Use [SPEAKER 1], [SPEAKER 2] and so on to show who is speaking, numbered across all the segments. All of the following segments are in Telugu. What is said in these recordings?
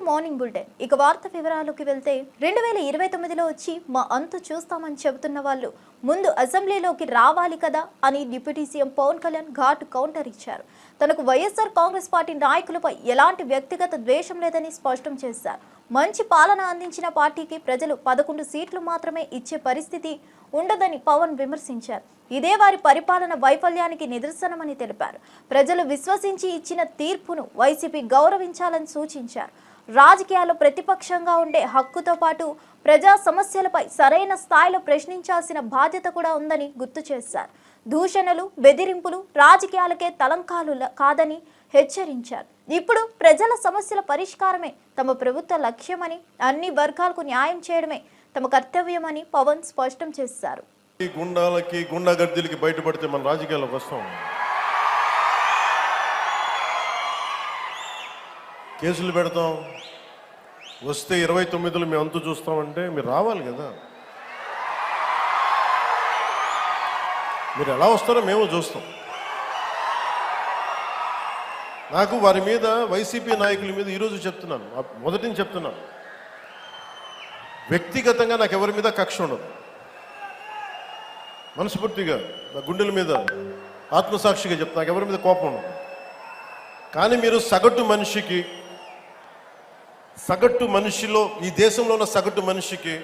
[SPEAKER 1] Morning bulletin. ఇక వార్త వివరాలకు వెళ్తే 2029లో వచ్చి మా అంతు చూస్తామని చెబుతున్న వాళ్ళు ముందు అసెంబ్లీలోకి రావాలి కదా అని డిప్యూటీ సీఎం పవన్ కళ్యాణ్ ఘాటు కౌంటర్ ఇచ్చారు. తనకు వైఎస్ఆర్ కాంగ్రెస్ పార్టీ నాయకులపై ఎలాంటి వ్యక్తిగత ద్వేషం లేదని స్పష్టం చేశారు. మంచి పాలన అందించిన పార్టీకి ప్రజలు 11 సీట్లు మాత్రమే ఇచ్చే పరిస్థితి ఉండదని పవన్ విమర్శించారు. ఇదే వారి పరిపాలన వైఫల్యానికి నిదర్శనమని తెలిపారు. ప్రజలు విశ్వసించి ఇచ్చిన తీర్పును వైసీపీ గౌరవించాలని సూచించారు. రాజకీయాల్లో ప్రతిపక్షంగా ఉండే హక్కుతో పాటు ప్రజా సమస్యలపై సరైన స్థాయిలో ప్రశ్నించాల్సిన బాధ్యత కూడా ఉందని గుర్తు చేశారు. దూషణలు, బెదిరింపులు రాజకీయాలకే తలంకాలు కాదని హెచ్చరించారు. ఇప్పుడు ప్రజల సమస్యల పరిష్కారమే తమ ప్రభుత్వ లక్ష్యమని, అన్ని వర్గాలకు న్యాయం చేయడమే తమ కర్తవ్యమని పవన్ స్పష్టం చేశారు.
[SPEAKER 2] గుండాలకి గుండాగర్దీలకి బయటపడితే మన రాజకీయాలకు వస్తాం, కేసులు పెడతాం, వస్తే 29లో మేము అంతు చూస్తామంటే మీరు రావాలి కదా. మీరు ఎలా వస్తారో మేము చూస్తాం. నాకు వారి మీద, వైసీపీ నాయకుల మీద ఈరోజు చెప్తున్నాను, మొదటి నుంచి చెప్తున్నాను, వ్యక్తిగతంగా నాకు ఎవరి మీద కక్ష ఉండదు. మనస్ఫూర్తిగా నా గుండెల మీద ఆత్మసాక్షిగా చెప్తా, నాకు ఎవరి మీద కోపం ఉండదు. కానీ మీరు సగటు మనిషిలో, ఈ దేశంలో ఉన్న సగటు మనిషికి,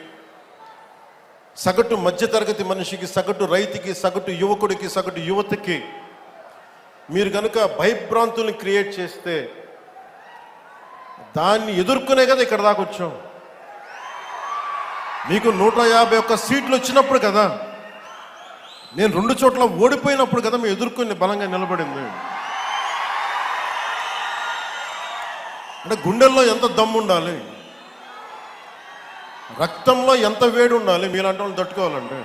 [SPEAKER 2] సగటు మధ్యతరగతి మనిషికి, సగటు రైతుకి, సగటు యువకుడికి, సగటు యువతకి మీరు కనుక భయభ్రాంతుల్ని క్రియేట్ చేస్తే దాన్ని ఎదుర్కొనే కదా ఇక్కడ దాకా వచ్చాం. మీకు 151 సీట్లు వచ్చినప్పుడు కదా, నేను 2 చోట్ల ఓడిపోయినప్పుడు కదా మేము ఎదుర్కొని బలంగా నిలబడింది. అంటే గుండెల్లో ఎంత దమ్ము ఉండాలి, రక్తంలో ఎంత వేడి ఉండాలి మీలాంటి వాళ్ళు తట్టుకోవాలంటే.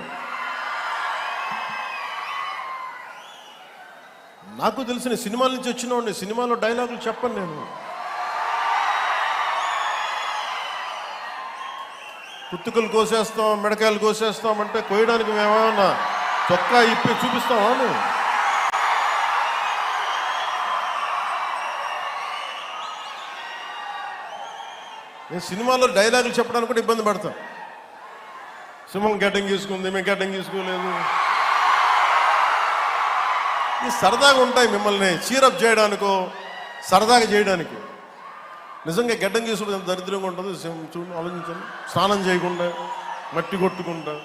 [SPEAKER 2] నాకు తెలిసిన సినిమాల నుంచి వచ్చినవాడిని, సినిమాలో డైలాగులు చెప్పను నేను. పుత్తుకలు కోసేస్తాం, మిడకాయలు కోసేస్తాం అంటే కోయడానికి మేమేమన్నా చొక్కా ఇప్పి చూపిస్తామా? నేను సినిమాలో డైలాగులు చెప్పడానికి కూడా ఇబ్బంది పడతాను. సింహం గడ్డం గీసుకుంది, మేము గడ్డం గీసుకోలేదు. ఈ సరదాగా ఉంటాయి, మిమ్మల్ని చీరప్ చేయడానికో సరదాగా చేయడానికి. నిజంగా గడ్డం గీసుకుంటే ఎంత దరిద్రంగా ఉంటుంది చూడండి, ఆలోచించండి. స్నానం చేయకుండా, మట్టి కొట్టుకుంటా,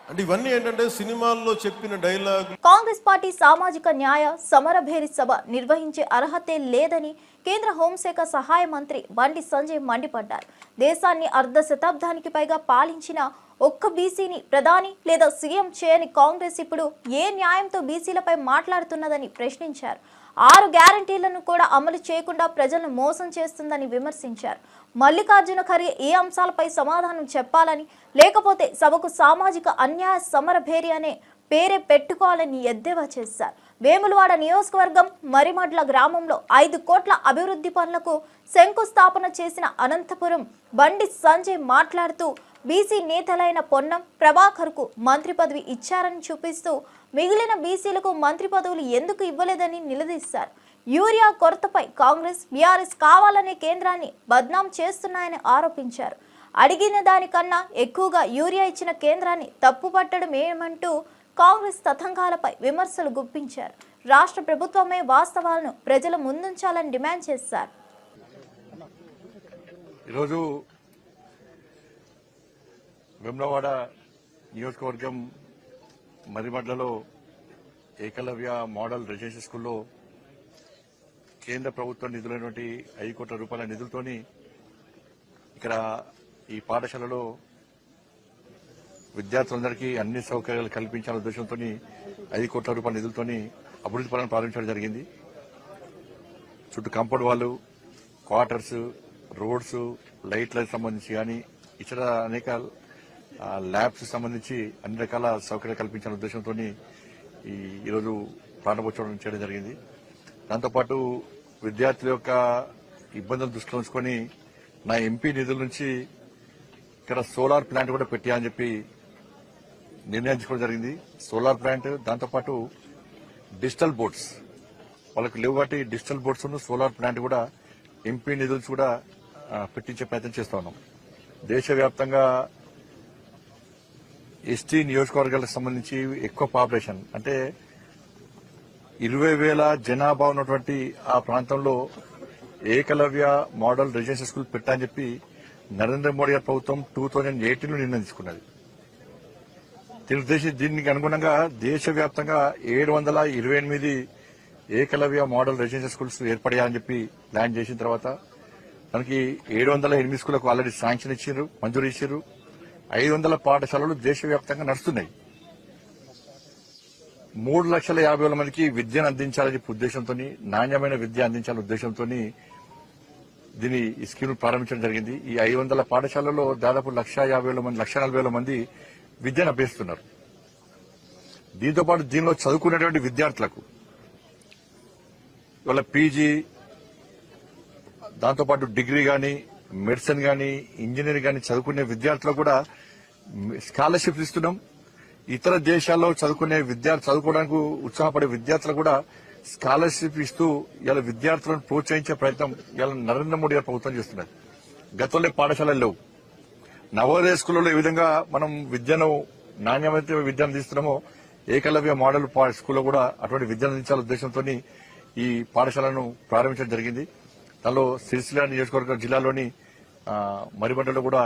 [SPEAKER 2] అంటే ఇవన్నీ ఏంటంటే సినిమాల్లో చెప్పిన డైలాగ్.
[SPEAKER 1] కాంగ్రెస్ పార్టీ సామాజిక న్యాయ సమరభేరి సభ నిర్వహించే అర్హతే లేదని కేంద్ర హోంశాఖ సహాయ మంత్రి బండి సంజయ్ మండిపడ్డారు. దేశాన్ని 1/2 శతాబ్దానికి పైగా పాలించిన ఒక్క బీసీని ప్రధాని లేదా సీఎం చేయని కాంగ్రెస్ ఇప్పుడు ఏ న్యాయంతో బీసీలపై మాట్లాడుతున్నదని ప్రశ్నించారు. 6 గ్యారంటీలను కూడా అమలు చేయకుండా ప్రజలను మోసం చేస్తుందని విమర్శించారు. మల్లికార్జున ఖర్గే ఈ అంశాలపై సమాధానం చెప్పాలని, లేకపోతే సభకు సామాజిక అన్యాయ సమరభేరి అనే పేరే పెట్టుకోవాలని ఎద్దేవా చేశారు. వేములవాడ నియోజకవర్గం మరిమడ్ల గ్రామంలో 5 కోట్ల అభివృద్ధి పనులకు శంకుస్థాపన చేసిన అనంతపురం బండి సంజయ్ మాట్లాడుతూ బీసీ నేతలైన పొన్నం ప్రభాకర్కు మంత్రి పదవి ఇచ్చారని చూపిస్తూ మిగిలిన బీసీలకు మంత్రి పదవులు ఎందుకు ఇవ్వలేదని నిలదీశారు. యూరియా కొరతపై కాంగ్రెస్, బీఆర్ఎస్ కావాలనే కేంద్రాన్ని బద్నాం చేస్తున్నాయని ఆరోపించారు. అడిగిన దానికన్నా ఎక్కువగా యూరియా ఇచ్చిన కేంద్రాన్ని తప్పుపట్టడం ఏమంటూ కాంగ్రెస్ తతంగాలపై విమర్శలు గుప్పించారు. రాష్ట్ర ప్రభుత్వమే వాస్తవాలను ప్రజల ముందుంచాలని డిమాండ్ చేశారు.
[SPEAKER 3] ఈరోజు వేములవాడ నియోజకవర్గం మరిమడ్లలో ఏకలవ్య మోడల్ రెసిడెన్షియల్ స్కూల్లో కేంద్ర ప్రభుత్వ నిధులైనటువంటి 5 కోట్ల రూపాయల నిధులతోని ఇక్కడ ఈ పాఠశాలలో విద్యార్థులందరికీ అన్ని సౌకర్యాలు కల్పించాలనే ఉద్దేశంతో 5 కోట్ల రూపాయల నిధులతోని అభివృద్ధి పనులను ప్రారంభించడం జరిగింది. చుట్టూ కాంపౌండ్ వాళ్ళు, క్వార్టర్స్, రోడ్స్, లైట్లకు సంబంధించి కానీ ఇతర అనేక ల్యాబ్స్ సంబంధించి అన్ని రకాల సౌకర్యాలు కల్పించాలనే ఉద్దేశంతో ఈరోజు ప్రారంభోత్సవం చేయడం జరిగింది. దాంతోపాటు విద్యార్థుల యొక్క ఇబ్బందులు దృష్టిలో ఉంచుకొని నా ఎంపీ నిధుల నుంచి ఇక్కడ సోలార్ ప్లాంట్ కూడా పెట్టాలని చెప్పి నిర్ణయించుకోవడం జరిగింది. సోలార్ ప్లాంట్, దాంతోపాటు డిజిటల్ బోర్డ్స్ వాళ్ళకి లేవు కాబట్టి డిజిటల్ బోర్డ్స్ సోలార్ ప్లాంట్ కూడా ఎంపీ నిధులు కూడా పెట్టించే ప్రయత్నం చేస్తా ఉన్నాం. దేశవ్యాప్తంగా ఎస్టీ నియోజకవర్గాలకు సంబంధించి ఎక్కువ పాపులేషన్ అంటే 20,000 జనాభా ఉన్నటువంటి ఆ ప్రాంతంలో ఏకలవ్య మోడల్ రెసిడెన్షియల్ స్కూల్ పెట్టాలని చెప్పి నరేంద్ర మోడీ గారి ప్రభుత్వం 2018లో నిర్ణయం తీసుకున్నది. దీనికి అనుగుణంగా దేశవ్యాప్తంగా 728 ఏకలవ్య మోడల్ రెసిడెన్షియల్ స్కూల్స్ ఏర్పడాయని చెప్పి ప్లాన్ చేసిన తర్వాత మనకి 708 స్కూళ్లకు ఆల్రెడీ శాంక్షన్ ఇచ్చారు, మంజూరు ఇచ్చారు. 500 పాఠశాలలు దేశవ్యాప్తంగా నడుస్తున్నాయి. 3,50,000 మందికి విద్యను అందించాలని ఉద్దేశంతో, నాణ్యమైన విద్య అందించాలనే ఉద్దేశంతో దీని ఈ స్కీమ్ ప్రారంభించడం జరిగింది. ఈ 500 పాఠశాలల్లో దాదాపు 1,40,000 మంది విద్యను అభ్యసిస్తున్నారు. దీంతో పాటు దీనిలో చదువుకునేటువంటి విద్యార్థులకు ఇవాళ పీజీ, దాంతోపాటు డిగ్రీ గాని, మెడిసిన్ గాని, ఇంజనీరింగ్ గాని చదువుకునే విద్యార్థులకు కూడా స్కాలర్షిప్ ఇస్తున్నాం. ఇతర దేశాల్లో చదువుకోవడానికి ఉత్సాహపడే విద్యార్థులకు కూడా స్కాలర్షిప్ ఇస్తూ ఇలా విద్యార్థులను ప్రోత్సహించే ప్రయత్నం ఇలా నరేంద్ర మోడీ గారు ప్రభుత్వం చేస్తున్నారు. గతంలో పాఠశాలలు లేవు. నవోదయ స్కూళ్లలో ఏ విధంగా మనం నాణ్యమైన విద్యను అందిస్తున్నామో ఏకలవ్య మోడల్ స్కూల్లో కూడా అటువంటి విద్యను అందించాలనే ఉద్దేశంతో ఈ పాఠశాలను ప్రారంభించడం జరిగింది. దానిలో సిరిసిల్ల నియోజకవర్గ జిల్లాలోని మరిబండలో కూడా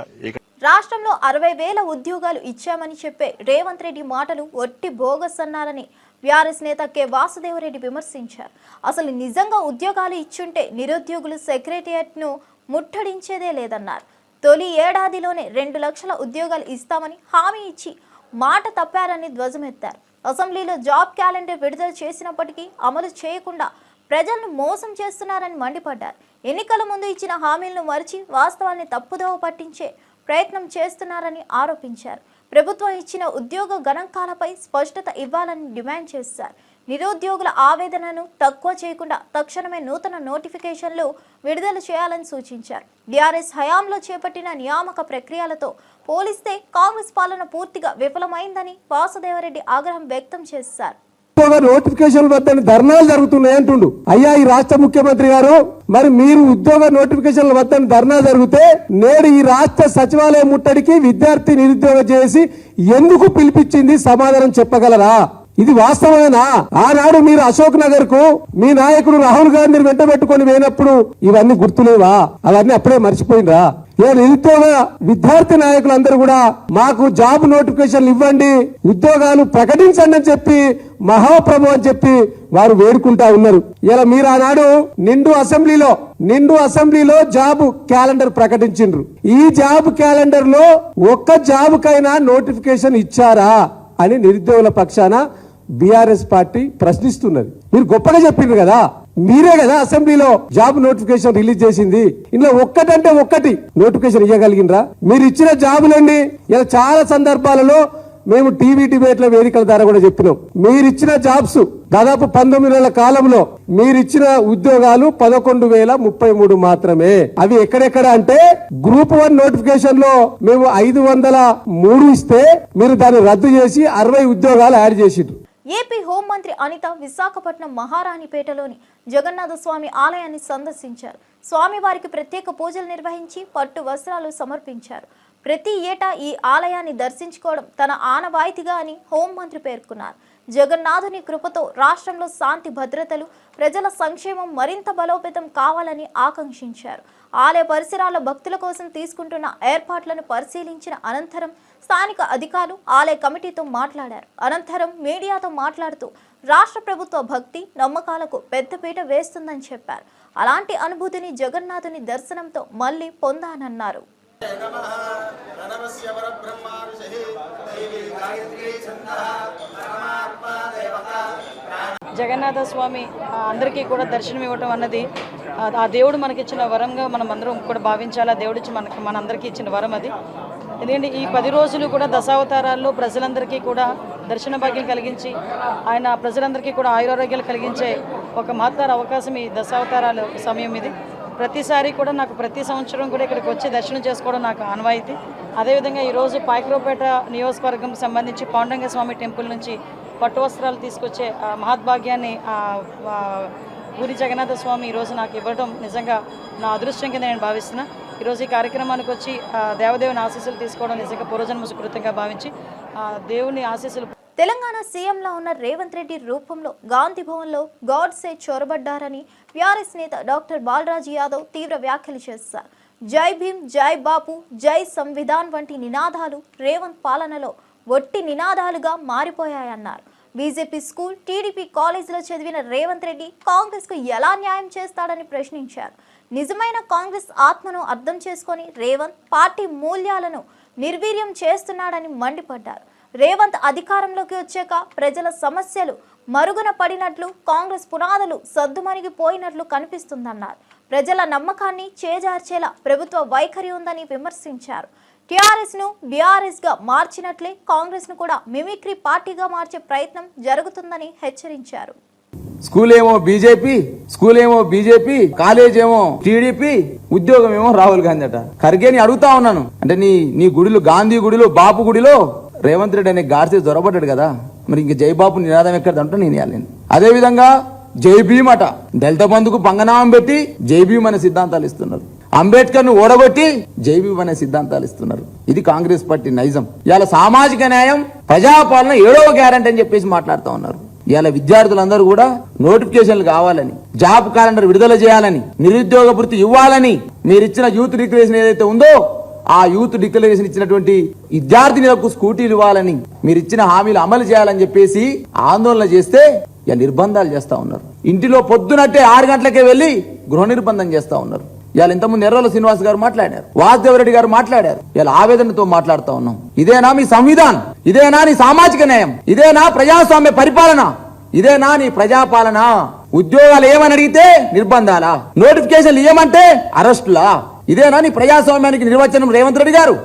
[SPEAKER 1] రాష్ట్రంలో 60,000 ఉద్యోగాలు ఇచ్చామని చెప్పే రేవంత్ రెడ్డి మాటలు ఒట్టి బోగస్ అన్నారని బీఆర్ఎస్ నేత కె వాసుదేవరెడ్డి విమర్శించారు. అసలు నిజంగా ఉద్యోగాలు ఇచ్చుంటే నిరుద్యోగులు సెక్రటేరియట్ను ముట్టడించేదే లేదన్నారు. తొలి ఏడాదిలోనే 2 లక్షల ఉద్యోగాలు ఇస్తామని హామీ ఇచ్చి మాట తప్పారని ధ్వజమెత్తారు. అసెంబ్లీలో జాబ్ క్యాలెండర్ విడుదల చేసినప్పటికీ అమలు చేయకుండా ప్రజలను మోసం చేస్తున్నారని మండిపడ్డారు. ఎన్నికల ముందు ఇచ్చిన హామీలను మరిచి వాస్తవాన్ని తప్పుదోవ పట్టించే ప్రయత్నం చేస్తున్నారని ఆరోపించారు. ప్రభుత్వం ఇచ్చిన ఉద్యోగ గణాంకాలపై స్పష్టత ఇవ్వాలని డిమాండ్ చేశారు. నిరుద్యోగుల ఆవేదనను తక్కువ చేయకుండా తక్షణమే నూతన నోటిఫికేషన్లు విడుదల చేయాలని సూచించారు. బీఆర్ఎస్ హయాంలో చేపట్టిన నియామక ప్రక్రియలతో పోలిస్తే కాంగ్రెస్ పాలన పూర్తిగా విఫలమైందని వాసుదేవరెడ్డి ఆగ్రహం వ్యక్తం చేశారు.
[SPEAKER 4] నోటిఫికేషన్ వద్దని ధర్నాలు జరుగుతున్నాయి అంటుండు. అయ్యా ఈ రాష్ట్ర ముఖ్యమంత్రి గారు, మరి మీరు ఉద్యోగ నోటిఫికేషన్ల వద్దని ధర్నా జరిగితే నేడు ఈ రాష్ట్ర సచివాలయ ముట్టడికి విద్యార్థి నిరుద్యోగ చేసి ఎందుకు పిలిపించింది సమాధానం చెప్పగలరా? ఇది వాస్తవమేనా? ఆనాడు మీరు అశోక్ నగర్ కు మీ నాయకుడు రాహుల్ గాంధీని వెంట పెట్టుకుని పోయినప్పుడు ఇవన్నీ గుర్తులేవా? అవన్నీ అప్పుడే మర్చిపోయినరా? నిరుద్యోగ విద్యార్థి నాయకులందరూ కూడా మాకు జాబ్ నోటిఫికేషన్లు ఇవ్వండి, ఉద్యోగాలు ప్రకటించండి అని చెప్పి మహాప్రభు అని చెప్పి వారు వేడుకుంటా ఉన్నారు. ఇలా మీరు ఆనాడు నిండు అసెంబ్లీలో జాబ్ క్యాలెండర్ ప్రకటించిండ్రు. ఈ జాబ్ క్యాలెండర్ లో ఒక్క జాబ్ కైనా నోటిఫికేషన్ ఇచ్చారా అని నిరుద్యోగుల పక్షాన బీఆర్ఎస్ పార్టీ ప్రశ్నిస్తున్నది. మీరు గొప్పగా చెప్పిండ్రు కదా, మీరే కదా అసెంబ్లీలో జాబ్ నోటిఫికేషన్ రిలీజ్ చేసింది. ఇందులో ఒక్కటంటే ఒక్కటి నోటిఫికేషన్ ఇవ్వగలిగినరా? మీరు ఇచ్చిన జాబులండి. ఇలా చాలా సందర్భాలలో మేము టీవీ డిబేట్ల వేదికల ద్వారా కూడా చెప్పినాం. మీరిచ్చిన జాబ్స్ దాదాపు 19 నెలల కాలంలో మీరిచ్చిన ఉద్యోగాలు 11,033 మాత్రమే. అవి ఎక్కడెక్కడ అంటే గ్రూప్ 1 నోటిఫికేషన్ లో మేము 503 ఇస్తే మీరు దాన్ని రద్దు చేసి 60 ఉద్యోగాలు యాడ్ చేసిండ్రు.
[SPEAKER 1] ఏపీ హోంమంత్రి అనిత విశాఖపట్నం మహారాణిపేటలోని జగన్నాథ స్వామి ఆలయాన్ని సందర్శించారు. స్వామివారికి ప్రత్యేక పూజలు నిర్వహించి పట్టు వస్త్రాలు సమర్పించారు. ప్రతి ఏటా ఈ ఆలయాన్ని దర్శించుకోవడం తన ఆనవాయితీగా అని హోంమంత్రి పేర్కొన్నారు. జగన్నాథుని కృపతో రాష్ట్రంలో శాంతి భద్రతలు, ప్రజల సంక్షేమం మరింత బలోపేతం కావాలని ఆకాంక్షించారు. ఆలయ పరిసరాల భక్తుల కోసం తీసుకుంటున్న ఏర్పాట్లను పరిశీలించిన అనంతరం స్థానిక అధికారులు ఆలయ కమిటీతో మాట్లాడారు. అనంతరం మీడియాతో మాట్లాడుతూ రాష్ట్ర ప్రభుత్వ భక్తి నమ్మకాలకు పెద్దపీట వేస్తుందని చెప్పారు. అలాంటి అనుభూతిని జగన్నాథుని దర్శనంతో మళ్లీ పొందానన్నారు.
[SPEAKER 5] జగన్నాథ స్వామి అందరికీ కూడా దర్శనం ఇవ్వటం అన్నది ఆ దేవుడు మనకిచ్చిన వరంగా మనం అందరం కూడా భావించాలి. ఆ దేవుడు మనందరికీ ఇచ్చిన వరం అది. ఎందుకంటే ఈ 10 రోజులు కూడా దశావతారాల్లో ప్రజలందరికీ కూడా దర్శన భాగ్యం కలిగించి ఆయన ప్రజలందరికీ కూడా ఆయురారోగ్యాలు కలిగించే ఒక మహత్తర అవకాశం ఈ దశావతారాల సమయం ఇది. ప్రతిసారి కూడా నాకు ప్రతి సంవత్సరం కూడా ఇక్కడికి వచ్చి దర్శనం చేసుకోవడం నాకు ఆనవాయితీ. అదేవిధంగా ఈరోజు పాయకరావుపేట నియోజకవర్గం సంబంధించి పాండురంగ స్వామి టెంపుల్ నుంచి పట్టు వస్త్రాలు తీసుకొచ్చే మహద్భాగ్యాన్ని పూరి జగన్నాథ స్వామి ఈరోజు నాకు ఇవ్వడం నిజంగా నా అదృష్టం కింద నేను భావిస్తున్నా. ఈరోజు ఈ కార్యక్రమానికి వచ్చి దేవదేవుని ఆశీస్సులు తీసుకోవడం నిజంగా పూర్వజన్మ సుకృతంగా భావించి దేవుని ఆశీస్సులు.
[SPEAKER 1] తెలంగాణ సీఎంలో ఉన్న రేవంత్ రెడ్డి రూపంలో గాంధీ భవన్లో గాడ్సే చొరబడ్డారని బీఆర్ఎస్ నేత డాక్టర్ బాలరాజు యాదవ్ తీవ్ర వ్యాఖ్యలు చేశారు. జై భీమ్, జై బాపు, జై సంవిధాన్ వంటి నినాదాలు రేవంత్ పాలనలో ఒట్టి నినాదాలుగా మారిపోయాయన్నారు. బీజేపీ స్కూల్, టీడీపీ కాలేజీలో చదివిన రేవంత్ రెడ్డి కాంగ్రెస్కు ఎలా న్యాయం చేస్తాడని ప్రశ్నించారు. నిజమైన కాంగ్రెస్ ఆత్మను అర్థం చేసుకొని రేవంత్ పార్టీ మూల్యాలను నిర్వీర్యం చేస్తున్నాడని మండిపడ్డారు. రేవంత్ అధికారంలోకి వచ్చాక ప్రజల సమస్యలు మరుగున పడినట్లు, కాంగ్రెస్ పునాదులు సద్దుమణిగిపోయినట్లు కనిపిస్తుందన్నారు. ప్రజల నమ్మకాన్ని చేజార్చేలా ప్రభుత్వ వైఖరి ఉందని విమర్శించారు. టీఆర్ఎస్ను బీఆర్ఎస్గా మార్చినట్లే కాంగ్రెస్ను కూడా మిమిక్రీ పార్టీగా మార్చే ప్రయత్నం జరుగుతుందని హెచ్చరించారు.
[SPEAKER 6] స్కూల్ ఏమో బీజేపీ, కాలేజ్ ఏమో టీడీపీ, ఉద్యోగం ఏమో రాహుల్ గాంధీ అట. ఖర్గేని అడుగుతా ఉన్నాను, అంటే నీ గుడిలో, గాంధీ గుడిలో, బాపు గుడిలో రేవంత్ రెడ్డి అనే గాడ్సే జొరబడ్డాడు కదా, మరి ఇంక జై బాపు నినాదం ఎక్కడంటే నేను ఇవ్వాలి. అదే విధంగా జై భీమ్ అట, దళిత బంధుకు పంగనామం పెట్టి జై భీమ్ అనే సిద్ధాంతాలు ఇస్తున్నారు. అంబేద్కర్ ను ఓడగొట్టి జై భీమ్ అనే సిద్ధాంతాలు ఇస్తున్నారు. ఇది కాంగ్రెస్ పార్టీ నైజం. ఇవాళ సామాజిక న్యాయం, ప్రజాపాలన 7వ గ్యారంటీ అని చెప్పేసి మాట్లాడుతూ ఉన్నారు. ఇవాళ విద్యార్థులందరూ కూడా నోటిఫికేషన్లు కావాలని, జాబ్ క్యాలెండర్ విడుదల చేయాలని, నిరుద్యోగ భృతి ఇవ్వాలని, మీరిచ్చిన యూత్ డిక్లరేషన్ ఏదైతే ఉందో ఆ యూత్ డిక్లరేషన్ ఇచ్చినటువంటి విద్యార్థినులకు స్కూటీలు ఇవ్వాలని, మీరు ఇచ్చిన హామీలు అమలు చేయాలని చెప్పేసి ఆందోళన చేస్తే ఇక నిర్బంధాలు చేస్తా ఉన్నారు. ఇంటిలో పొద్దునట్టే 6 గంటలకే వెళ్లి గృహ నిర్బంధం చేస్తా ఉన్నారు. ఇవాళ ఇంతకుముందు ఎర్రల శ్రీనివాస్ గారు మాట్లాడారు, వాసుదేవరెడ్డి గారు మాట్లాడారు. ఇవాళ ఆవేదనతో మాట్లాడుతూ ఉన్నాం. ఇదేనా మీ సంవిధానం? ఇదేనా నీ సామాజిక న్యాయం? ఇదేనా ప్రజాస్వామ్య పరిపాలన? ఇదేనా నీ ప్రజాపాలన? ఉద్యోగాలు ఏమని అడిగితే నిర్బంధాలా, నోటిఫికేషన్లు ఏమంటే అరెస్టులా? ఇదేనా నీ ప్రజాస్వామ్యానికి నిర్వచనం రేవంత్ రెడ్డి గారు?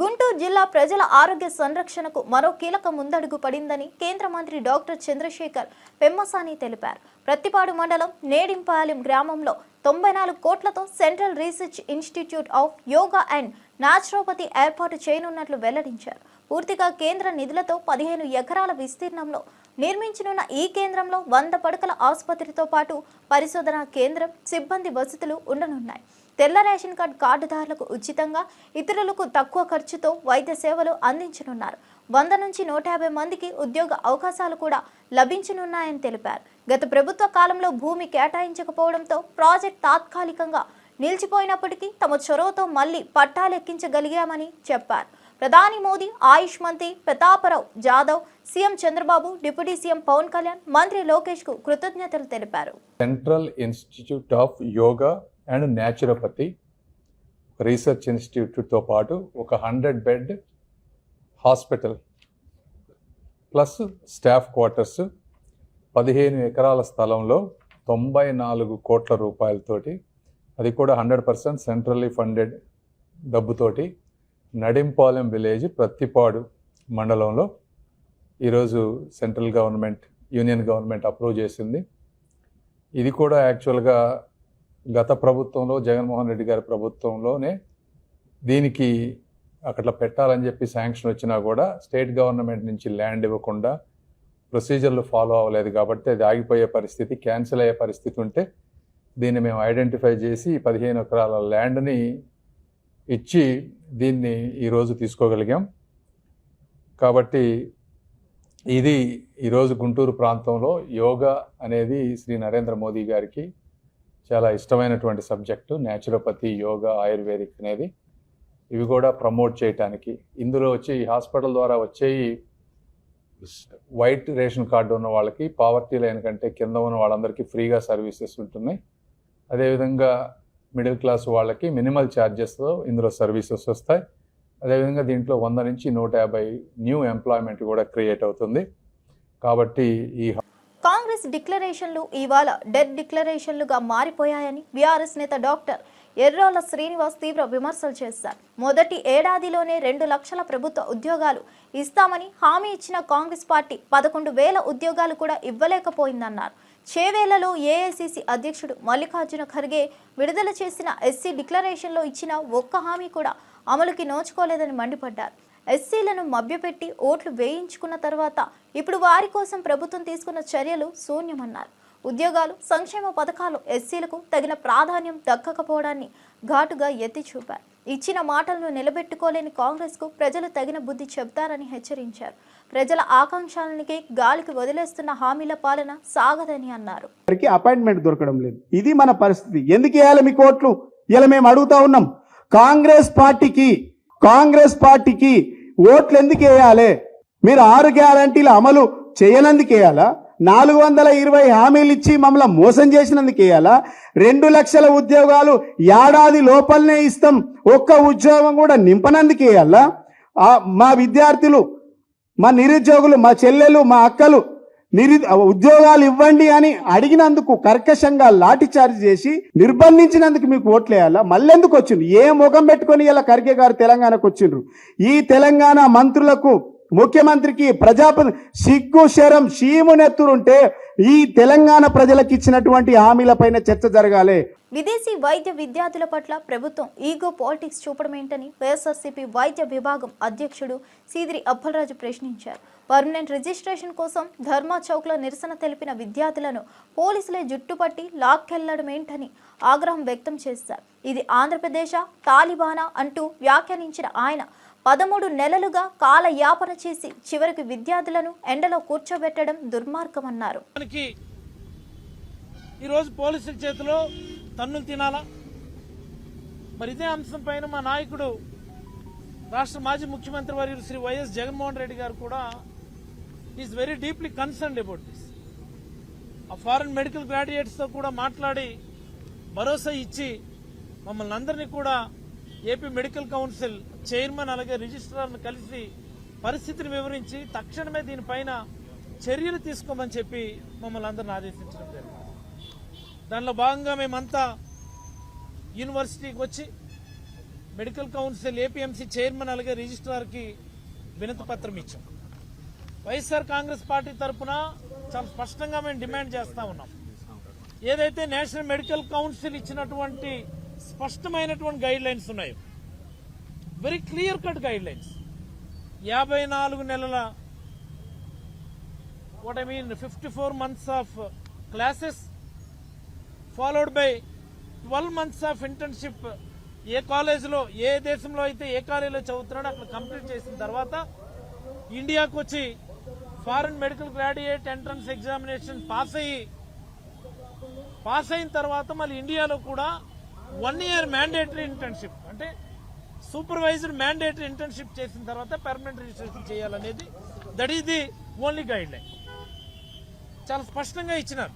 [SPEAKER 1] గుంటూరు జిల్లా ప్రజల ఆరోగ్య సంరక్షణకు మరో కీలక ముందడుగు పడిందని కేంద్ర మంత్రి డాక్టర్ చంద్రశేఖర్ పెమ్మసాని తెలిపారు. ప్రత్తిపాడు మండలం నేడింపాలెం గ్రామంలో 94 కోట్లతో central research institute of yoga and naturopathy ఏర్పాటు చేయనున్నట్లు వెల్లడించారు. పూర్తిగా కేంద్ర నిధులతో 15 ఎకరాల విస్తీర్ణంలో నిర్మించనున్న ఈ కేంద్రంలో 100 పడకల ఆసుపత్రితో పాటు పరిశోధనా కేంద్రం, సిబ్బంది వసతులు ఉండనున్నాయి. తెల్ల రేషన్ కార్డుదారులకు ఉచితంగా, ఇతరులకు తక్కువ ఖర్చుతో వైద్య సేవలు అందించనున్నారు. 100 నుంచి 150 మందికి ఉద్యోగ అవకాశాలు కూడా లభించనున్నాయని తెలిపారు. గత ప్రభుత్వ కాలంలో భూమి కేటాయించకపోవడంతో ప్రాజెక్ట్ తాత్కాలికంగా నిలిచిపోయినప్పటికీ తమ చొరవతో మళ్లీ పట్టాలెక్కించగలిగామని చెప్పారు. ప్రధాని మోదీ, ఆయుష్ మంత్రి Prataprao Jadhav, CM Chandrababu, deputy CM Pawan Kalyan, మంత్రి లోకేష్ కు కృతజ్ఞతలు తెలిపారు.
[SPEAKER 7] Central institute of yoga and naturopathy research ఇన్స్టిట్యూట్తో పాటు ఒక 100 bed hospital plus staff quarters, 15 ఎకరాల స్థలంలో 94 కోట్ల రూపాయలతోటి, అది కూడా 100% సెంట్రల్లీ ఫండెడ్ డబ్బుతోటి నడింపాలెం విలేజ్, ప్రత్తిపాడు మండలంలో ఈరోజు central government, union government approve చేసింది. ఇది కూడా యాక్చువల్గా గత ప్రభుత్వంలో, జగన్మోహన్ రెడ్డి గారి ప్రభుత్వంలోనే దీనికి అక్కడ పెట్టాలని చెప్పి శాంక్షన్ వచ్చినా కూడా స్టేట్ గవర్నమెంట్ నుంచి ల్యాండ్ ఇవ్వకుండా ప్రొసీజర్లు ఫాలో అవ్వలేదు కాబట్టి అది ఆగిపోయే పరిస్థితి, క్యాన్సిల్ అయ్యే పరిస్థితి ఉంటే దీన్ని మేము ఐడెంటిఫై చేసి 15 ఎకరాల ల్యాండ్ని ఇచ్చి దీన్ని ఈరోజు తీసుకోగలిగాం. కాబట్టి ఇది ఈరోజు గుంటూరు ప్రాంతంలో యోగా అనేది శ్రీ నరేంద్ర మోదీ గారికి చాలా ఇష్టమైనటువంటి సబ్జెక్టు. న్యాచురోపతి, యోగా, ఆయుర్వేదిక్ అనేది ఇవి కూడా ప్రమోట్ చేయటానికి, ఇందులో వచ్చి హాస్పిటల్ ద్వారా వచ్చేవి వైట్ రేషన్ కార్డు ఉన్న వాళ్ళకి, పావర్టీ లైన్ కంటే కింద ఉన్న వాళ్ళందరికీ ఫ్రీగా సర్వీసెస్ ఉంటున్నాయి. అదేవిధంగా మిడిల్ క్లాస్ వాళ్ళకి మినిమల్ ఛార్జెస్తో ఇందులో సర్వీసెస్ వస్తాయి. అదేవిధంగా దీంట్లో 100 నుంచి 150 న్యూ ఎంప్లాయ్మెంట్ కూడా క్రియేట్ అవుతుంది. కాబట్టి ఈ
[SPEAKER 1] కాంగ్రెస్ డిక్లరేషన్లు ఇవాళ డెడ్ డిక్లరేషన్లుగా మారిపోయాయని బీఆర్ఎస్ నేత డాక్టర్ ఎర్రోల శ్రీనివాస్ తీవ్ర విమర్శలు చేశారు. మొదటి ఏడాదిలోనే 2 లక్షల ప్రభుత్వ ఉద్యోగాలు ఇస్తామని హామీ ఇచ్చిన కాంగ్రెస్ పార్టీ 11,000 ఉద్యోగాలు కూడా ఇవ్వలేకపోయిందన్నారు. చేవేళ్లలో ఏఐసిసి అధ్యక్షుడు మల్లికార్జున ఖర్గే విడుదల చేసిన ఎస్సీ డిక్లరేషన్లో ఇచ్చిన ఒక్క హామీ కూడా అమలుకి నోచుకోలేదని మండిపడ్డారు. ఎస్సీలను మభ్యపెట్టి ఓట్లు వేయించుకున్న తర్వాత ఇప్పుడు వారి కోసం ప్రభుత్వం తీసుకున్న చర్యలు శూన్యమన్నారు. ఉద్యోగాలు, సంక్షేమ పథకాలు ఎస్సీలకు తగిన ప్రాధాన్యం దక్కకపోవడాన్ని ఘాటుగా ఎత్తి చూపారు. ఇచ్చిన మాటలను నిలబెట్టుకోలేని కాంగ్రెస్కు ప్రజలు తగిన బుద్ధి చెబుతారని హెచ్చరించారు. ప్రజల ఆకాంక్షలకి గాలికి వదిలేస్తున్న హామీల పాలన సాగదని అన్నారు.
[SPEAKER 8] అపాయింట్మెంట్ దొరకడం లేదు. ఇది మన పరిస్థితి. ఎందుకు వేయాలి మీకు ఓట్లు? ఇలా మేము అడుగుతా ఉన్నాం. కాంగ్రెస్ పార్టీకి ఓట్లు ఎందుకు వేయాలి? మీరు 6 గ్యారంటీల అమలు చేయనందుకు వేయాలా? 420 హామీలు ఇచ్చి మమ్మల్ని మోసం చేసినందుకు వేయాలా? 2 లక్షల ఉద్యోగాలు ఏడాది లోపలనే ఇస్తాం, ఒక్క ఉద్యోగం కూడా నింపనందుకు వేయాలా? మా విద్యార్థులు, మా నిరుద్యోగులు, మా చెల్లెలు, మా అక్కలు ఉద్యోగాలు ఇవ్వండి అని అడిగినందుకు కర్కశంగా లాఠీ చార్జ్ చేసి నిర్బంధించినందుకు మీకు ఓట్లేయాలా? మళ్ళెందుకు వచ్చిండ్రు? ఏ ముఖం పెట్టుకొని ఇలా ఖర్గే గారు తెలంగాణకు వచ్చిండ్రు? ఈ తెలంగాణ మంత్రులకు, ముఖ్యమంత్రికి, సిగ్గు శరం షీమునెత్తురుంటే ఈ తెలంగాణ ప్రజలకు ఇచ్చినటువంటి హామీలపైన చర్చ జరగాలి.
[SPEAKER 1] విదేశీ వైద్య విద్యార్థుల పట్ల ప్రభుత్వం ఈగో పాలిటిక్స్ చూపడమేంటని వైఎస్ఆర్సీపీ వైద్య విభాగం అధ్యక్షుడు సీదిరి అప్పలరాజు ప్రశ్నించారు. పర్మనెంట్ రిజిస్ట్రేషన్ కోసం ధర్మా చౌక్లో నిరసన తెలిపిన విద్యార్థులను పోలీసులే జుట్టుపట్టి లాక్కెళ్లడమేంటని ఆగ్రహం వ్యక్తం చేశారు. ఇది ఆంధ్రప్రదేశ్ తాలిబానా అంటూ వ్యాఖ్యానించిన ఆయన 13 నెలలుగా కాలయాపన చేసి చివరికి విద్యార్థులను ఎండలో కూర్చోబెట్టడం దుర్మార్గమన్నారు.
[SPEAKER 9] ఈరోజు పోలీసుల చేతిలో తన్నులు తినాలా? మరి ఇదే అంశం పైన మా నాయకుడు, రాష్ట్ర మాజీ ముఖ్యమంత్రి వర్యులు శ్రీ వైఎస్ జగన్మోహన్ రెడ్డి గారు కూడా is very deeply concerned about this. ఆ ఫారెన్ మెడికల్ గ్రాడ్యుయేట్స్తో కూడా మాట్లాడి భరోసా ఇచ్చి మమ్మల్ని అందరినీ కూడా ఏపీ మెడికల్ కౌన్సిల్ చైర్మన్ అలాగే రిజిస్ట్రార్ను కలిసి పరిస్థితిని వివరించి తక్షణమే దీనిపైన చర్యలు తీసుకోమని చెప్పి మమ్మల్ని అందరిని ఆదేశించడం జరిగింది. దానిలో భాగంగా మేమంతా యూనివర్సిటీకి వచ్చి మెడికల్ కౌన్సిల్ ఏపీఎంసీ చైర్మన్ అలాగే రిజిస్ట్రార్కి వినతి పత్రం ఇచ్చాం. వైఎస్ఆర్ కాంగ్రెస్ పార్టీ తరఫున చాలా స్పష్టంగా మేము డిమాండ్ చేస్తా ఉన్నాం. ఏదైతే నేషనల్ మెడికల్ కౌన్సిల్ ఇచ్చినటువంటి స్పష్టమైనటువంటి గైడ్ లైన్స్ ఉన్నాయో, very clear cut guidelines, 54 నెలల 54 months of classes followed by 12 months of internship. ఏ కాలేజీలో, ఏ దేశంలో అయితే ఏ కాలేజీలో చదువుతున్నాడో అక్కడ కంప్లీట్ చేసిన తర్వాత ఇండియాకు వచ్చి foreign medical graduate entrance examination pass అయిన తర్వాత మళ్ళీ ఇండియాలో కూడా 1 year మ్యాండేటరీ ఇంటర్న్షిప్, అంటే సూపర్వైజ్డ్ మ్యాండేటరీ ఇంటర్న్షిప్ చేసిన తర్వాత పర్మనెంట్ రిజిస్ట్రేషన్ చేయాలనేది, that is the only guide line. చాలా స్పష్టంగా ఇచ్చినారు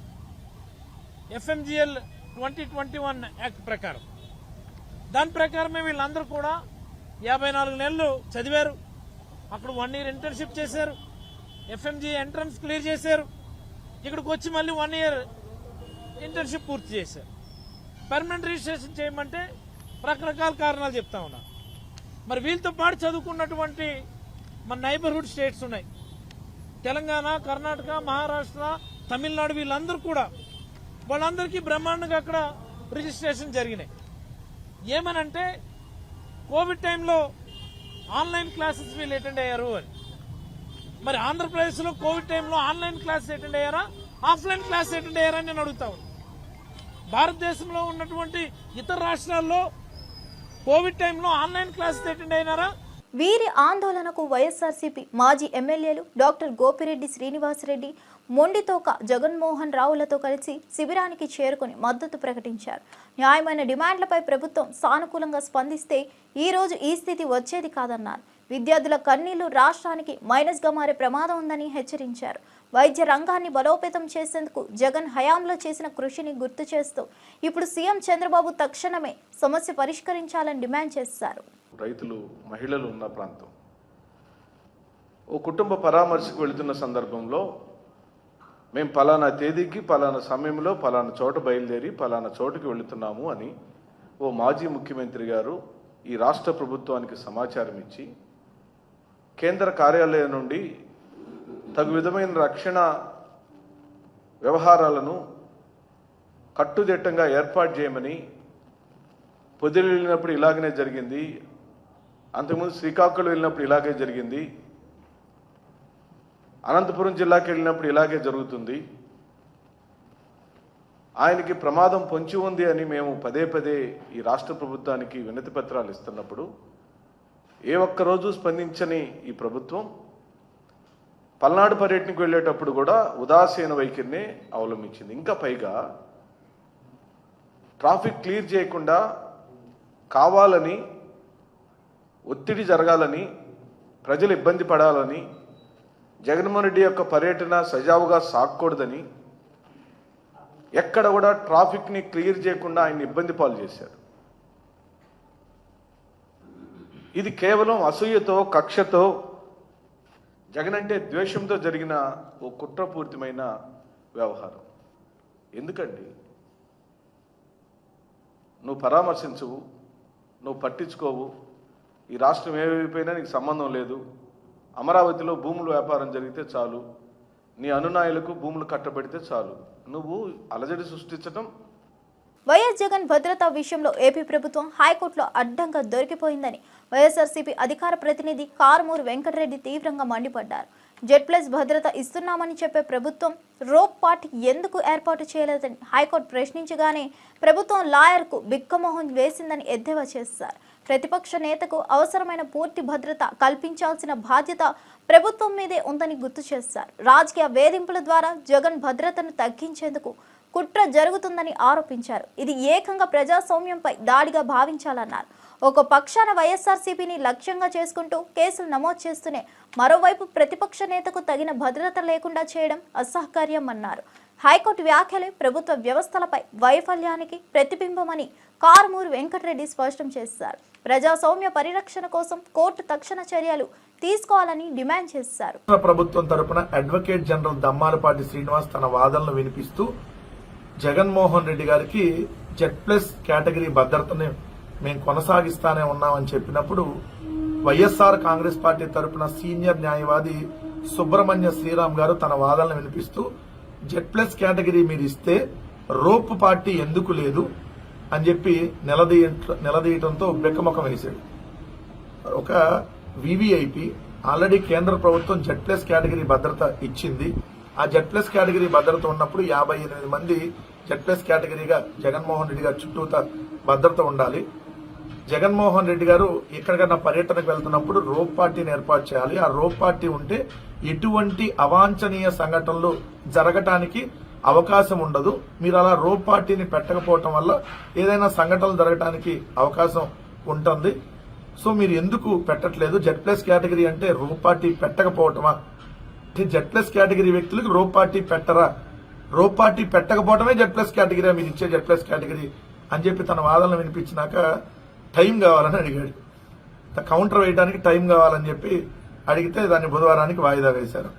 [SPEAKER 9] FMGL 2021 యాక్ట్ ప్రకారం. దాని ప్రకారమే వీళ్ళందరూ కూడా 54 నెలలు చదివారు, అక్కడ 1 year ఇంటర్న్షిప్ చేశారు, FMG ఎంట్రన్స్ క్లియర్ చేశారు, ఇక్కడికి వచ్చి మళ్ళీ 1 year ఇంటర్న్షిప్ పూర్తి చేశారు. పర్మనెంట్ రిజిస్ట్రేషన్ చేయమంటే రకరకాల కారణాలు చెప్తా ఉన్నారు. మరి వీళ్ళతో పాటు చదువుకున్నటువంటి మన నైబర్హుడ్ స్టేట్స్ ఉన్నాయి, తెలంగాణ, కర్ణాటక, మహారాష్ట్ర, తమిళనాడు, వీళ్ళందరూ కూడా వాళ్ళందరికీ బ్రహ్మాండంగా అక్కడ రిజిస్ట్రేషన్ జరిగినాయి. ఏమనంటే కోవిడ్ టైంలో ఆన్లైన్ క్లాసెస్ వీళ్ళు అటెండ్ అయ్యారు అని. మరి ఆంధ్రప్రదేశ్లో కోవిడ్ టైంలో ఆన్లైన్ క్లాసెస్ అటెండ్ అయ్యారా, ఆఫ్లైన్ క్లాస్ అటెండ్ అయ్యారని నేను అడుగుతా ఉన్నాను. భారతదేశంలో ఉన్నటువంటి ఇతర రాష్ట్రాల్లో కోవిడ్ టైంలో ఆన్లైన్ క్లాసెస్ అటెండ్ అయినారా?
[SPEAKER 1] వీరి ఆందోళనకు వైఎస్ఆర్సీపీ మాజీ ఎమ్మెల్యేలు డాక్టర్ గోపిరెడ్డి శ్రీనివాసరెడ్డి, మొండితోక జగన్మోహన్ రావులతో కలిసి శిబిరానికి చేరుకుని మద్దతు ప్రకటించారు. న్యాయమైన డిమాండ్లపై ప్రభుత్వం సానుకూలంగా స్పందిస్తే ఈ రోజు ఈ స్థితి వచ్చేది కాదన్నారు. విద్యార్థుల కన్నీళ్లు రాష్ట్రానికి మైనస్గా మారే ప్రమాదం ఉందని హెచ్చరించారు. వైద్య రంగాన్ని బలోపేతం చేసేందుకు జగన్ హయాంలో చేసిన కృషిని గుర్తు చేస్తూ ఇప్పుడు సీఎం చంద్రబాబు తక్షణమే సమస్య పరిష్కరించాలని డిమాండ్ చేశారు.
[SPEAKER 10] రైతులు, మహిళలు ఉన్న ప్రాంతం. ఓ కుటుంబ పరామర్శకు వెళుతున్న సందర్భంలో మేము పలానా తేదీకి పలానా సమయంలో పలానా చోట బయలుదేరి పలానా చోటుకి వెళుతున్నాము అని ఓ మాజీ ముఖ్యమంత్రి గారు ఈ రాష్ట్ర ప్రభుత్వానికి సమాచారం ఇచ్చి కేంద్ర కార్యాలయం నుండి తగు విధమైన రక్షణ వ్యవహారాలను కట్టుదిట్టంగా ఏర్పాటు చేయమని పొదిలి వెళ్ళినప్పుడు ఇలాగనే జరిగింది, అంతకుముందు శ్రీకాకుళం వెళ్ళినప్పుడు ఇలాగే జరిగింది, అనంతపురం జిల్లాకి వెళ్ళినప్పుడు ఇలాగే జరుగుతుంది, ఆయనకి ప్రమాదం పొంచి ఉంది అని మేము పదే పదే ఈ రాష్ట్ర ప్రభుత్వానికి వినతి పత్రాలు ఇస్తున్నప్పుడు ఏ ఒక్కరోజు స్పందించని ఈ ప్రభుత్వం పల్నాడు పర్యటనకు వెళ్ళేటప్పుడు కూడా ఉదాసీన వైఖరిని అవలంబించింది. ఇంకా పైగా ట్రాఫిక్ క్లియర్ చేయకుండా కావాలని ఒత్తిడి జరగాలని ప్రజలు ఇబ్బంది పడాలని జగన్మోహన్ రెడ్డి యొక్క పర్యటన సజావుగా సాగకూడదని ఎక్కడ కూడా ట్రాఫిక్ని క్లియర్ చేయకుండా ఆయన ఇబ్బంది పాలు చేశారు. ఇది కేవలం అసూయతో కక్షతో జగన్ అంటే ద్వేషంతో జరిగిన ఓ కుట్రపూరితమైన వ్యవహారం. ఎందుకండి నువ్వు పరామర్శించవు, నువ్వు పట్టించుకోవు, ఈ రాష్ట్రం ఏమైపోయినా నీకు సంబంధం లేదు, అమరావతిలో భూములు వ్యాపారం జరిగితే చాలు, నీ అనునాయులకు భూములు కట్టబెడితే చాలు, నువ్వు అలజడి సృష్టించడం.
[SPEAKER 1] వైఎస్ జగన్ భద్రతా విషయంలో ఏపీ ప్రభుత్వం హైకోర్టులో అడ్డంగా దొరికిపోయిందని వైఎస్ఆర్సీపీ అధికార ప్రతినిధి కారుమూరి వెంకటరెడ్డి తీవ్రంగా మండిపడ్డారు. జెడ్+ భద్రత ఇస్తున్నామని చెప్పే ప్రభుత్వం రోప్ పార్టీ ఎందుకు ఏర్పాటు చేయలేదని హైకోర్టు ప్రశ్నించగానే ప్రభుత్వం లాయర్కు బిక్కమోహన్ వేసిందని ఎద్దేవా చేశారు. ప్రతిపక్ష నేతకు అవసరమైన పూర్తి భద్రత కల్పించాల్సిన బాధ్యత ప్రభుత్వం మీదే ఉందని గుర్తు చేశారు. రాజకీయ వేధింపుల ద్వారా జగన్ భద్రతను తగ్గించేందుకు కుట్ర జరుగుతుందని ఆరోపించారు. ఇది ఏకంగా ప్రజాస్వామ్యంపై దాడిగా భావించాలన్నారు. ఒక పక్షాన వైఎస్ఆర్సీపీని లక్ష్యంగా చేసుకుంటూ కేసులు నమోదు చేస్తూనే మరోవైపు ప్రతిపక్ష నేతకు తగిన భద్రత లేకుండా చేయడం అసహకార్యమన్నారు. హైకోర్టు వ్యాఖ్యలే ప్రభుత్వ వ్యవస్థలపై వైఫల్యానికి ప్రతిబింబమని కారుమూరి వెంకటరెడ్డి స్పష్టం చేశారు. ప్రజాస్వామ్య పరిరక్షణ కోసం కోర్టు తక్షణ చర్యలు తీసుకోవాలని డిమాండ్ చేశారు.
[SPEAKER 11] ప్రభుత్వం తరపున అడ్వకేట్ జనరల్ దమ్మాలపాటి శ్రీనివాస్ తన వాదనలు వినిపిస్తూ జగన్మోహన్ రెడ్డి గారికి జెడ్+ కేటగిరీ భద్రతని మేము కొనసాగిస్తానే ఉన్నామని చెప్పినప్పుడు వైఎస్ఆర్ కాంగ్రెస్ పార్టీ తరపున సీనియర్ న్యాయవాది సుబ్రహ్మణ్య శ్రీరామ్ గారు తన వాదనలు వినిపిస్తూ జెడ్+ కేటగిరీ మీరు ఇస్తే రోప్ పార్టీ ఎందుకు లేదు అని చెప్పి నిలదీయటంతో బెక్కముఖం వేశాడు. ఒక వివిఐపి ఆల్రెడీ కేంద్ర ప్రభుత్వం జెడ్+ కేటగిరీ భద్రత ఇచ్చింది. ఆ జెడ్+ కేటగిరీ భద్రత ఉన్నప్పుడు 58 మంది జెడ్+ కేటగిరీగా జగన్మోహన్ రెడ్డి గారి చుట్టూతా భద్రత ఉండాలి. జగన్మోహన్ రెడ్డి గారు ఎక్కడికన్నా పర్యటనకు వెళ్తున్నప్పుడు రోప్ పార్టీని ఏర్పాటు చేయాలి. ఆ రోప్ పార్టీ ఉంటే ఎటువంటి అవాంఛనీయ సంఘటనలు జరగటానికి అవకాశం ఉండదు. మీరు అలా రోప్ పార్టీని పెట్టకపోవటం వల్ల ఏదైనా సంఘటనలు జరగటానికి అవకాశం ఉంటుంది. సో మీరు ఎందుకు పెట్టట్లేదు? జెడ్+ కేటగిరీ అంటే రోప్ పార్టీ పెట్టకపోవటమా? జెడ్+ కేటగిరీ వ్యక్తులకు రోప్ పార్టీ పెట్టరా? రోప్ పార్టీ పెట్టకపోవటమే జెడ్+ కేటగిరీ మీరు ఇచ్చే జెడ్+ కేటగిరీ అని చెప్పి తన వాదనలు వినిపించినాక టైం కావాలని అడిగాడు. కౌంటర్ వేయడానికి టైం కావాలని చెప్పి అడిగితే దాన్ని బుధవారానికి వాయిదా వేశారు.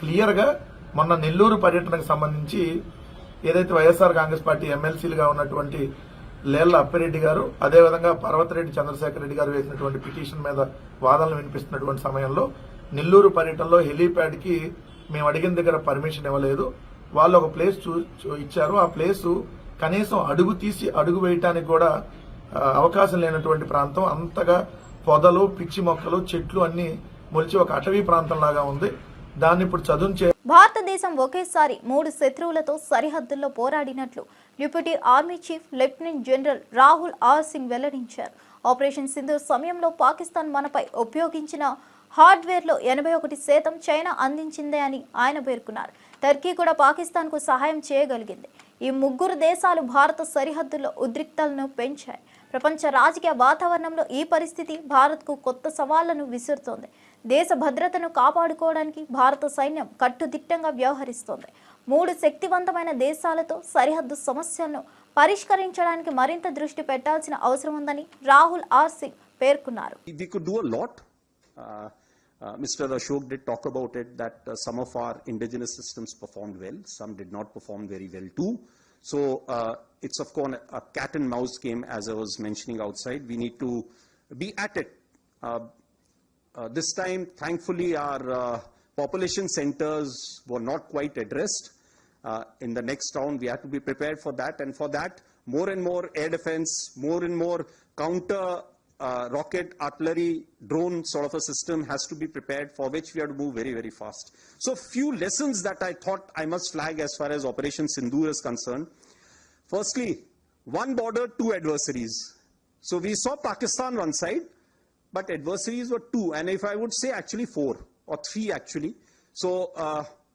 [SPEAKER 11] క్లియర్ గా మొన్న నెల్లూరు పర్యటనకు సంబంధించి ఏదైతే వైఎస్ఆర్ కాంగ్రెస్ పార్టీ ఎమ్మెల్సీలుగా ఉన్నటువంటి లేళ్ల అప్పిరెడ్డి గారు, అదేవిధంగా పర్వతరెడ్డి చంద్రశేఖర్ రెడ్డి గారు వేసినటువంటి పిటిషన్ మీద వాదనలు వినిపిస్తున్నటువంటి సమయంలో నెల్లూరు పర్యటనలో హెలీప్యాడ్ కి మేము అడిగిన దగ్గర పర్మిషన్ ఇవ్వలేదు. వాళ్ళు ఒక ప్లేస్ ఇచ్చారు. ఆ ప్లేస్ కనీసం అడుగు తీసి అడుగు వేయటానికి కూడా అవకాశం లేనటువంటి ప్రాంతం. అంతగా పొదలు, పిచ్చి మొక్కలు, చెట్లు అన్ని మొలిచి ఒక అటవీ ప్రాంతం లాగా ఉంది. దాన్ని ఇప్పుడు చదును
[SPEAKER 1] భారతదేశం ఒకేసారి 3 శత్రువులతో సరిహద్దుల్లో పోరాడినట్లు deputy army chief lieutenant general Rahul R Singh వెల్లడించారు. ఆపరేషన్ సింధూర్ సమయంలో పాకిస్తాన్ మనపై ఉపయోగించిన హార్డ్వేర్లో 81% చైనా అందించిందే అని ఆయన పేర్కొన్నారు. టర్కీ కూడా పాకిస్తాన్కు సహాయం చేయగలిగింది. ఈ 3 దేశాలు భారత సరిహద్దుల్లో ఉద్రిక్తలను పెంచాయి. ప్రపంచ రాజకీయ వాతావరణంలో ఈ పరిస్థితి భారత్కు కొత్త సవాళ్లను విసురుతోంది. దేశ భద్రతను కాపాడుకోవడానికి భారత సైన్యం కట్టుదిట్టంగా వ్యవహరిస్తోంది. 3 శక్తివంతమైన దేశాలతో సరిహద్దు సమస్యలను పరిష్కరించడానికి మరింత దృష్టి పెట్టాల్సిన అవసరం ఉందని రాహుల్ ఆర్ సింగ్ పేర్కొన్నారు.
[SPEAKER 12] Mr. Ashok did talk about it, that some of our indigenous systems performed well, some did not perform very well too. So it's of course a cat and mouse game, as I was mentioning outside. We need to be at it. This time, thankfully, our population centers were not quite addressed. In the next round, we have to be prepared for that, and for that, more and more air defense, more and more counter rocket, artillery, drone sort of a system has to be prepared, for which we have to move very, very fast. So few lessons that I thought I must flag as far as Operation Sindoor is concerned. Firstly, one border, two adversaries. So we saw Pakistan one side, but adversaries were two, and if I would say actually 4 or 3 actually. So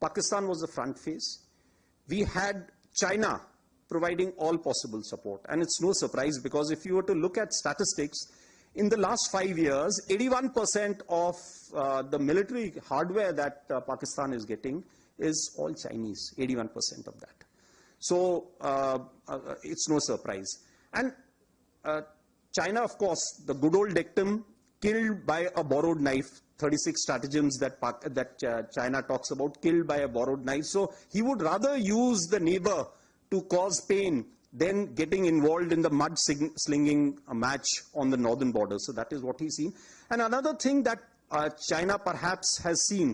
[SPEAKER 12] Pakistan was the front face. We had China providing all possible support, and it's no surprise because if you were to look at statistics, in the last 5 years, 81% of the military hardware that Pakistan is getting is all Chinese, 81% of that. So it's no surprise. And China, of course, the good old dictum, killed by a borrowed knife, 36 stratagems that China talks about, killed by a borrowed knife. So he would rather use the neighbor to cause pain than getting involved in the mud-slinging match on the northern border. So that is what he's seen. And another thing that China perhaps has seen.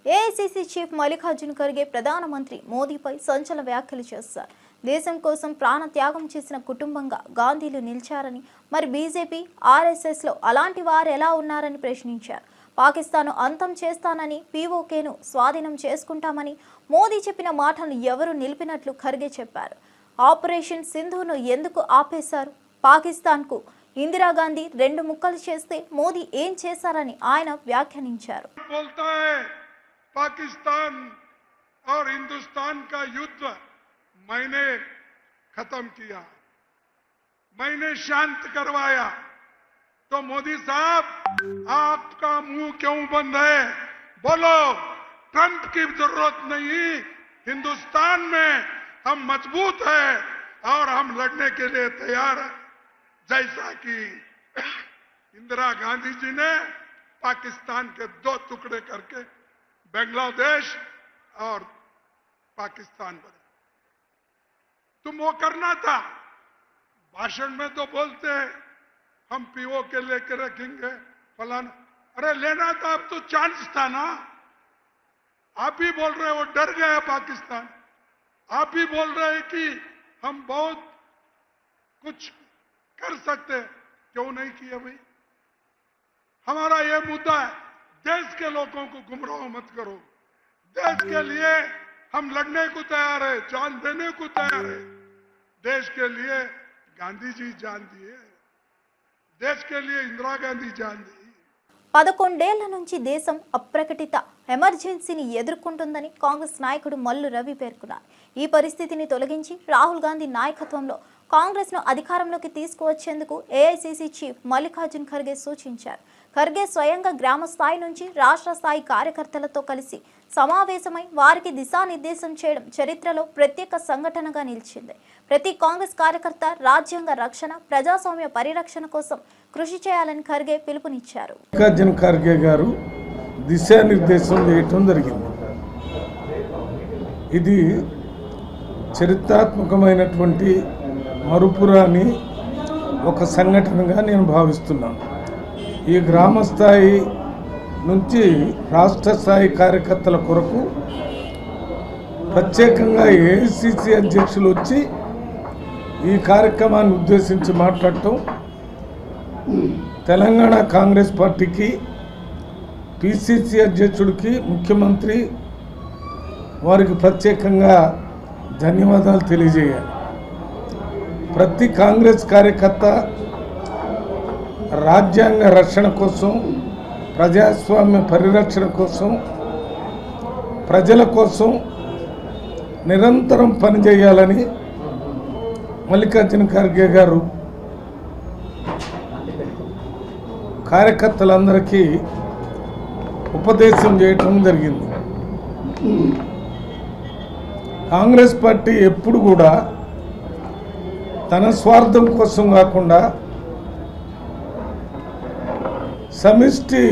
[SPEAKER 1] AICC chief Mallikarjun Kharge ప్రధానమంత్రి మోదీపై సంచలన వ్యాఖ్యలు చేశారు. దేశం కోసం ప్రాణ త్యాగం చేసిన కుటుంబంగా గాంధీలు నిలిచారని, మరి బీజేపీ ఆర్ఎస్ఎస్లో అలాంటి వారు ఎలా ఉన్నారని ప్రశ్నించారు. పాకిస్తాన్ను అంతం చేస్తానని, పీఓకేను స్వాధీనం చేసుకుంటామని మోదీ చెప్పిన మాటలను ఎవరు నిలిపినట్లు ఖర్గే చెప్పారు. ఆపరేషన్ సింధును ఎందుకు ఆపేశారు? పాకిస్తాన్కు ఇందిరాగాంధీ 2 ముక్కలు చేస్తే మోదీ ఏం చేశారని ఆయన వ్యాఖ్యానించారు.
[SPEAKER 13] पाकिस्तान और हिंदुस्तान का युद्ध मैंने खत्म किया, मैंने शांत करवाया, तो मोदी साहब आपका मुंह क्यों बंद है? बोलो, ट्रंप की जरूरत नहीं, हिंदुस्तान में हम मजबूत हैं और हम लड़ने के लिए तैयार हैं, जैसा कि इंदिरा गांधी जी ने पाकिस्तान के 2 टुकड़े करके बांग्लादेश और पाकिस्तान बने। तुम वो करना था। भाषण में तो बोलते हैं हम पीओ के लेके रखेंगे फलाना, अरे लेना था, अब तो चांस था ना। आप ही बोल रहे हो डर गया पाकिस्तान, आप ही बोल रहे हैं कि हम बहुत कुछ कर सकते, क्यों नहीं किया भाई? हमारा ये मुद्दा है, देश के लोगों को गुमराह मत करो। देश के लिए हम लड़ने को तैयार है, जान देने को तैयार है। देश के लिए गांधी जी जान दिए, देश के लिए इंदिरा गांधी जान दी।
[SPEAKER 1] 11 ఏళ్ల నుంచి దేశం అప్రకటిత ఎమర్జెన్సీని ఎదుర్కొంటుందని కాంగ్రెస్ నాయకుడు మల్లు రవి పేర్కొన్నారు. ఈ పరిస్థితిని తొలగించి రాహుల్ గాంధీ నాయకత్వంలో కాంగ్రెస్ను అధికారంలోకి తీసుకువచ్చేందుకు ఏఐసీసీ చీఫ్ మల్లికార్జున్ ఖర్గే సూచించారు. ఖర్గే స్వయంగా గ్రామ స్థాయి నుంచి రాష్ట్ర స్థాయి కార్యకర్తలతో కలిసి సమావేశమై వారికి దిశానిర్దేశం చేయడం చరిత్రలో ప్రత్యేక సంఘటనగా నిలిచింది. ప్రతి కాంగ్రెస్ కార్యకర్త రాజ్యాంగ రక్షణ, ప్రజాస్వామ్య పరిరక్షణ కోసం కృషి చేయాలని ఖర్గే పిలుపునిచ్చారు.
[SPEAKER 14] మల్లికార్జున్ ఖర్గే గారు దిశానిర్దేశం చేయటం జరిగింది. ఇది చరిత్రాత్మకమైనటువంటి మరుపురాని ఒక సంఘటనగా నేను భావిస్తున్నాను. ఈ గ్రామ స్థాయి నుంచి రాష్ట్ర స్థాయి కార్యకర్తల కొరకు ప్రత్యేకంగా ఏఐసీసీ అధ్యక్షులు వచ్చి ఈ కార్యక్రమాన్ని ఉద్దేశించి మాట్లాడటం తెలంగాణ కాంగ్రెస్ పార్టీకి, పిసిసి అధ్యక్షుడికి, ముఖ్యమంత్రి వారికి ప్రత్యేకంగా ధన్యవాదాలు తెలియజేయాలి. ప్రతి కాంగ్రెస్ కార్యకర్త రాజ్యాంగ రక్షణ కోసం, ప్రజాస్వామ్య పరిరక్షణ కోసం, ప్రజల కోసం నిరంతరం పనిచేయాలని మల్లికార్జున ఖర్గే గారు కార్యకర్తలందరికీ ఉపదేశం చేయటం జరిగింది. కాంగ్రెస్ పార్టీ ఎప్పుడు కూడా తన స్వార్థం కోసం కాకుండా సమిష్టి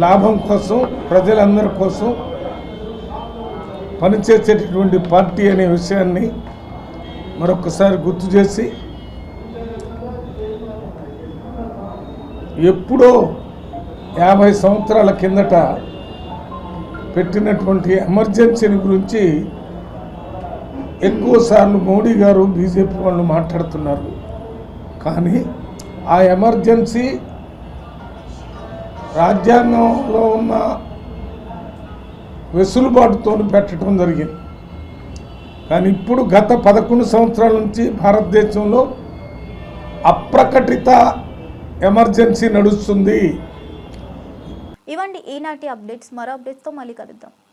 [SPEAKER 14] లాభం కోసం, ప్రజలందరి కోసం పనిచేసేటటువంటి పార్టీ అనే విషయాన్ని మరొకసారి గుర్తు చేసి, ఎప్పుడో 50 సంవత్సరాల కిందట పెట్టినటువంటి ఎమర్జెన్సీని గురించి ఎక్కువసార్లు మోడీ గారు, బీజేపీ వాళ్ళు మాట్లాడుతున్నారు. కానీ ఆ ఎమర్జెన్సీ రాజ్యాంగంలో ఉన్న వెసులుబాటుతో పెట్టడం జరిగింది. కానీ ఇప్పుడు గత 11 సంవత్సరాల నుంచి భారతదేశంలో అప్రకటిత ఎమర్జెన్సీ నడుస్తుంది.
[SPEAKER 1] ఇవండి ఈనాటి అప్డేట్స్. మరో అప్డేట్స్తో మళ్ళీ కలుద్దాం.